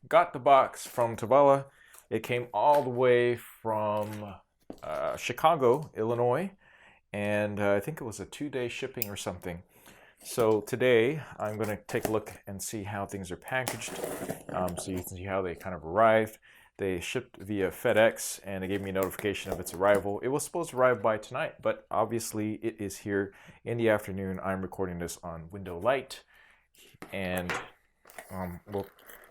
got the box from Tovala. It came all the way from Chicago, Illinois, and I think it was a 2-day shipping or something. So today I'm going to take a look and see how things are packaged, so you can see how they kind of arrived. They shipped via FedEx and they gave me a notification of its arrival. It was supposed to arrive by tonight, but obviously it is here in the afternoon. I'm recording this on window light, and we'll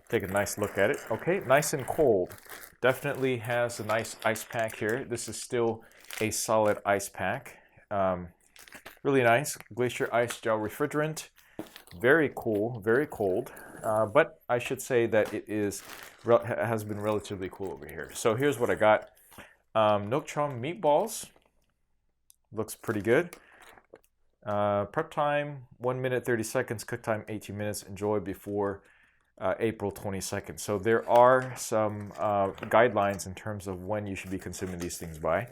take a nice look at it. Okay, nice and cold. Definitely has a nice ice pack here. This is still a solid ice pack. Really nice. Glacier Ice Gel Refrigerant. Very cool, very cold. But I should say that it has been relatively cool over here. So here's what I got. Milk Chum meatballs. Looks pretty good. Prep time 1 minute 30 seconds. Cook time 18 minutes. Enjoy before April 22nd. So there are some guidelines in terms of when you should be consuming these things by.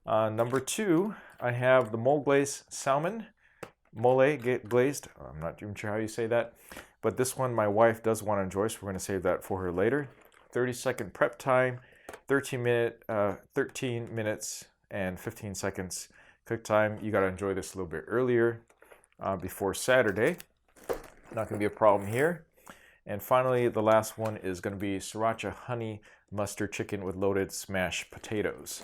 Number 2, I have the mole glazed salmon. Mole glazed. I'm not even sure how you say that. But this one my wife does want to enjoy, so we're going to save that for her later. 30-second prep time. 13 minutes and 15 seconds cook time. You got to enjoy this a little bit earlier before Saturday. Not going to be a problem here. And finally, the last one is going to be Sriracha honey mustard chicken with loaded smashed potatoes.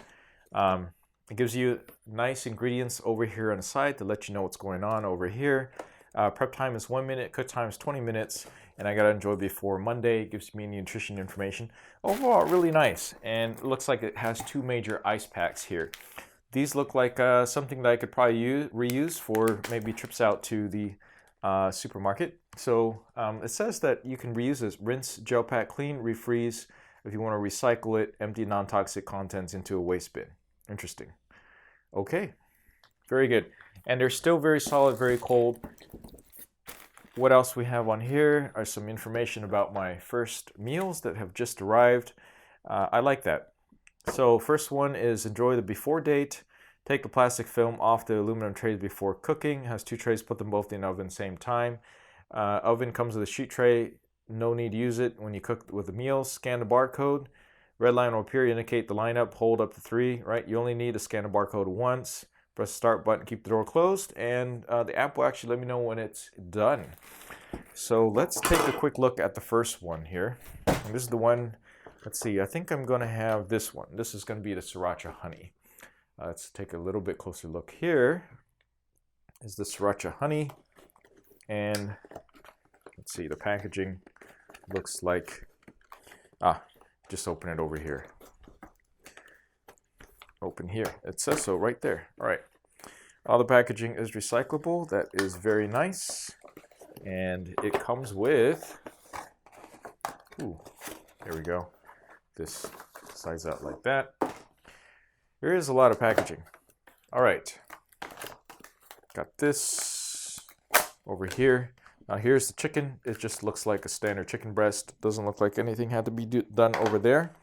It gives you nice ingredients over here on the side to let you know what's going on over here. Prep time is 1 minute, cook time is 20 minutes, and I got to enjoy before Monday. It gives me nutrition information. Overall, really nice, and it looks like it has 2 major ice packs here. These look like something that I could probably reuse for maybe trips out to the supermarket. So it says that you can reuse this. Rinse, gel pack, clean, refreeze. If you want to recycle it, empty non-toxic contents into a waste bin. Interesting. Okay, very good. And they're still very solid, very cold. What else we have on here are some information about my first meals that have just arrived. I like that. So first one is enjoy the before date. Take the plastic film off the aluminum trays before cooking. Has 2 trays, put them both in the oven same time. Oven comes with a sheet tray. No need to use it when you cook with the meals. Scan the barcode. Red line will appear, indicate the lineup. Hold up to 3, right? You only need to scan the barcode once. Press the start button, keep the door closed, and the app will actually let me know when it's done. So let's take a quick look at the first one here. And this is the one, let's see, I think I'm going to have this one. This is going to be the Sriracha honey. Let's take a little bit closer look here. Is the Sriracha honey, and let's see, the packaging looks like, just open it over here. Open here. It says so right there. All right. All the packaging is recyclable. That is very nice. And it comes with, there we go. This slides out like that. There is a lot of packaging. All right. Got this over here. Now here's the chicken. It just looks like a standard chicken breast. Doesn't look like anything had to be done over there.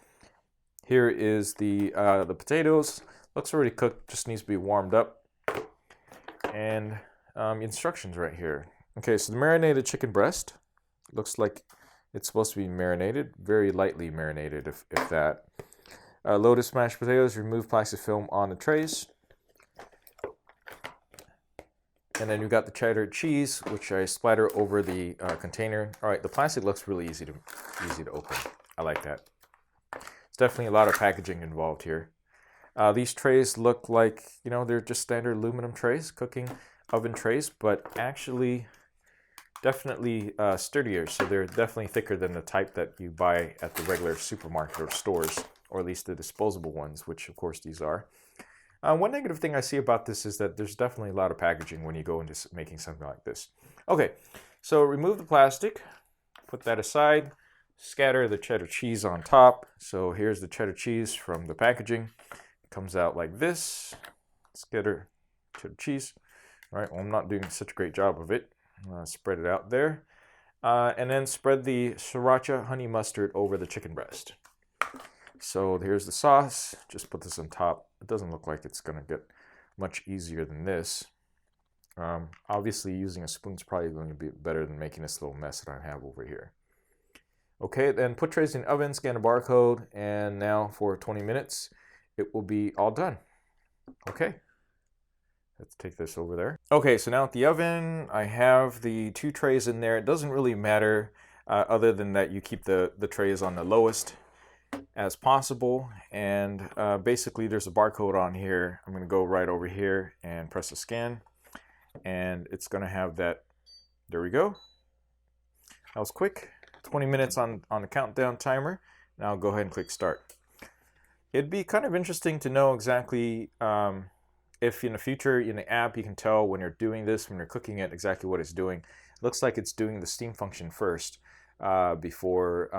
Here is the potatoes. Looks already cooked, just needs to be warmed up. And instructions right here. Okay, so the marinated chicken breast. Looks like it's supposed to be marinated, very lightly marinated, if that. Loaded smashed potatoes, remove plastic film on the trays. And then you got the cheddar cheese, which I splatter over the container. All right, the plastic looks really easy to open. I like that. It's definitely a lot of packaging involved here. These trays look like, they're just standard aluminum trays, cooking oven trays, but actually definitely sturdier. So they're definitely thicker than the type that you buy at the regular supermarket or stores, or at least the disposable ones, which of course these are. One negative thing I see about this is that there's definitely a lot of packaging when you go into making something like this. Okay, so remove the plastic, put that aside, scatter the cheddar cheese on top. So here's the cheddar cheese from the packaging. It comes out like this. Scatter cheddar cheese. All right, well, I'm not doing such a great job of it. Spread it out there. And then spread the Sriracha honey mustard over the chicken breast. So here's the sauce. Just put this on top. It doesn't look like it's going to get much easier than this. Obviously, using a spoon is probably going to be better than making this little mess that I have over here. Okay, then put trays in the oven, scan the barcode, and now for 20 minutes, it will be all done. Okay, let's take this over there. Okay, so now at the oven, I have the 2 trays in there. It doesn't really matter other than that you keep the trays on the lowest as possible. And basically there's a barcode on here. I'm gonna go right over here and press the scan. And it's gonna have that, there we go. That was quick. 20 minutes on the countdown timer. Now I'll go ahead and click start. It'd be kind of interesting to know exactly if in the future in the app you can tell when you're doing this, when you're cooking it, exactly what it's doing. It looks like it's doing the steam function first before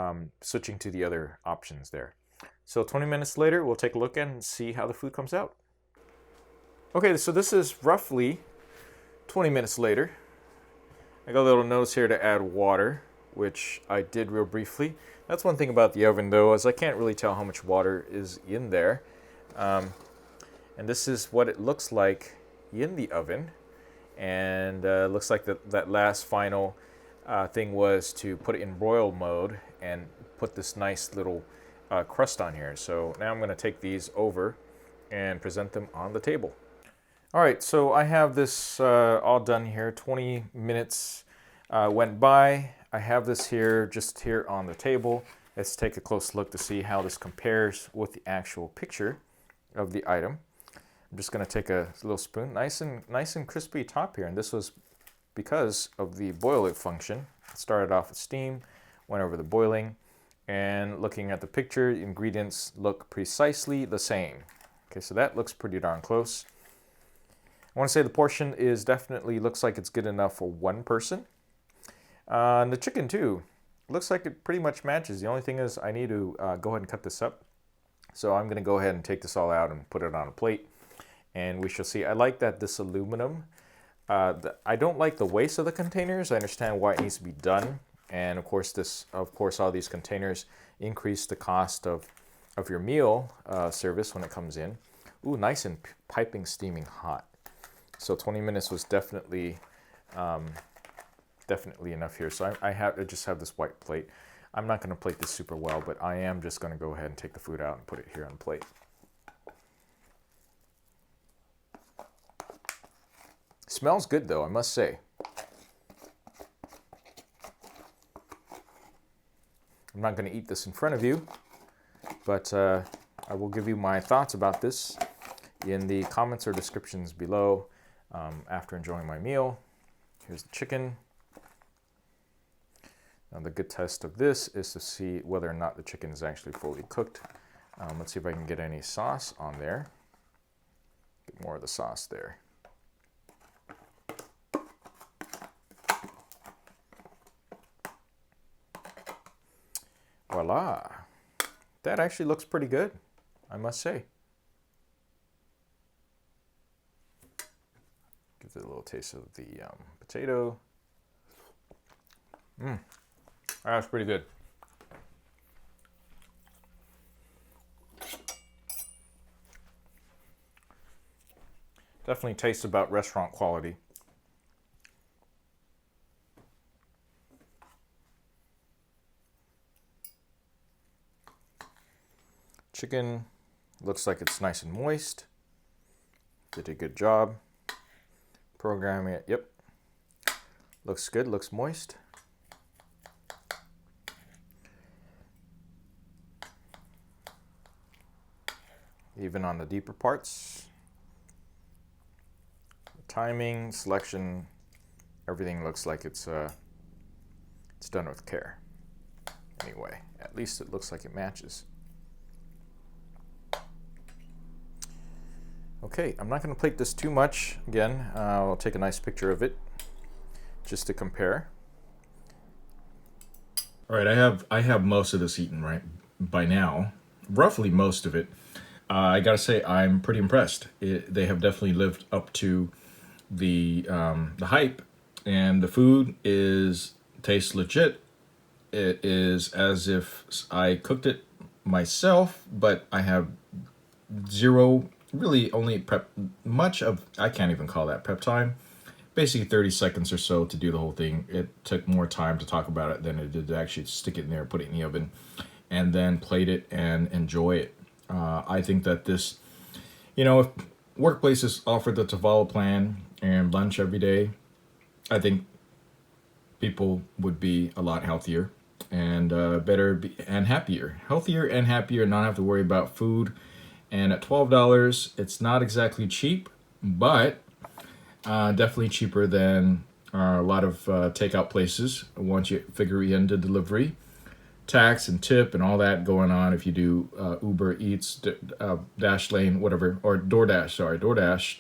switching to the other options there. So 20 minutes later, we'll take a look and see how the food comes out. Okay, so this is roughly 20 minutes later. I got a little notice here to add water, which I did real briefly. That's one thing about the oven though, is I can't really tell how much water is in there. And this is what it looks like in the oven. And looks like that last final thing was to put it in broil mode and put this nice little crust on here. So now I'm going to take these over and present them on the table. All right, so I have this all done here. 20 minutes went by. I have this here, just here on the table. Let's take a close look to see how this compares with the actual picture of the item. I'm just going to take a little spoon, nice and crispy top here, and this was because of the boil it function. It started off with steam, went over the boiling, and looking at the picture, the ingredients look precisely the same. Okay, so that looks pretty darn close. I want to say the portion is definitely looks like it's good enough for one person. And the chicken too, looks like it pretty much matches. The only thing is I need to go ahead and cut this up. So I'm going to go ahead and take this all out and put it on a plate. And we shall see. I like that this aluminum. I don't like the waste of the containers. I understand why it needs to be done. And of course, all these containers increase the cost of your meal service when it comes in. Ooh, nice and piping steaming hot. So 20 minutes was definitely enough here. So I just have this white plate. I'm not going to plate this super well, but I am just going to go ahead and take the food out and put it here on the plate. Smells good though, I must say. I'm not going to eat this in front of you, but I will give you my thoughts about this in the comments or descriptions below after enjoying my meal. Here's the chicken. Now the good test of this is to see whether or not the chicken is actually fully cooked. Let's see if I can get any sauce on there. Get more of the sauce there. Voila! That actually looks pretty good, I must say. Gives it a little taste of the potato. That's pretty good. Definitely tastes about restaurant quality. Chicken looks like it's nice and moist. Did a good job programming it. Yep. Looks good, looks moist. Even on the deeper parts. The timing, selection, everything looks like it's done with care. Anyway, at least it looks like it matches. Okay, I'm not going to plate this too much. Again, I'll take a nice picture of it just to compare. All right, I have most of this eaten right by now, roughly most of it. I gotta say I'm pretty impressed. They have definitely lived up to the hype, and the food tastes legit. It is as if I cooked it myself, but I have zero, really only prep, much of, I can't even call that prep time, basically 30 seconds or so to do the whole thing. It took more time to talk about it than it did to actually stick it in there, put it in the oven, and then plate it and enjoy it. I think that this, if workplaces offered the Tovala plan and lunch every day, I think people would be a lot healthier and and happier. Healthier and happier, not have to worry about food. And at $12, it's not exactly cheap, but definitely cheaper than a lot of takeout places once you figure in the delivery, tax and tip and all that going on. If you do Uber Eats, Dashlane, whatever, or DoorDash,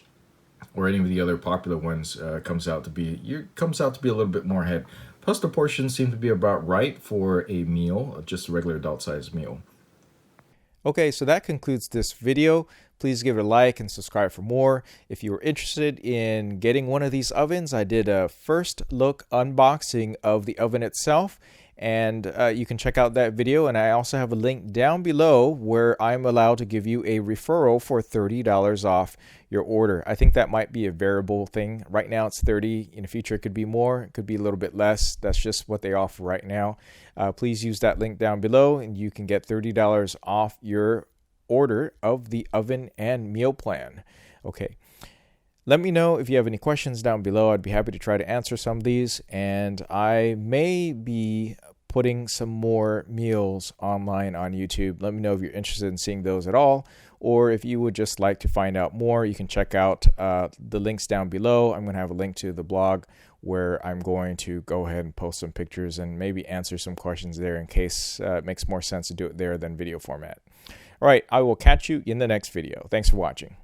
or any of the other popular ones, comes out to be a little bit more ahead. Plus, the portions seem to be about right for a meal, just a regular adult-sized meal. Okay, so that concludes this video. Please give it a like and subscribe for more. If you were interested in getting one of these ovens, I did a first look unboxing of the oven itself, and you can check out that video. And I also have a link down below where I'm allowed to give you a referral for $30 off your order. I think that might be a variable thing. Right now it's $30. In the future it could be more, it could be a little bit less. That's just what they offer right now. Please use that link down below and you can get $30 off your order of the oven and meal plan. Okay. Let me know if you have any questions down below. I'd be happy to try to answer some of these, and I may be putting some more meals online on YouTube. Let me know if you're interested in seeing those at all, or if you would just like to find out more. You can check out the links down below. I'm going to have a link to the blog where I'm going to go ahead and post some pictures and maybe answer some questions there in case it makes more sense to do it there than video format. All right, I will catch you in the next video. Thanks for watching.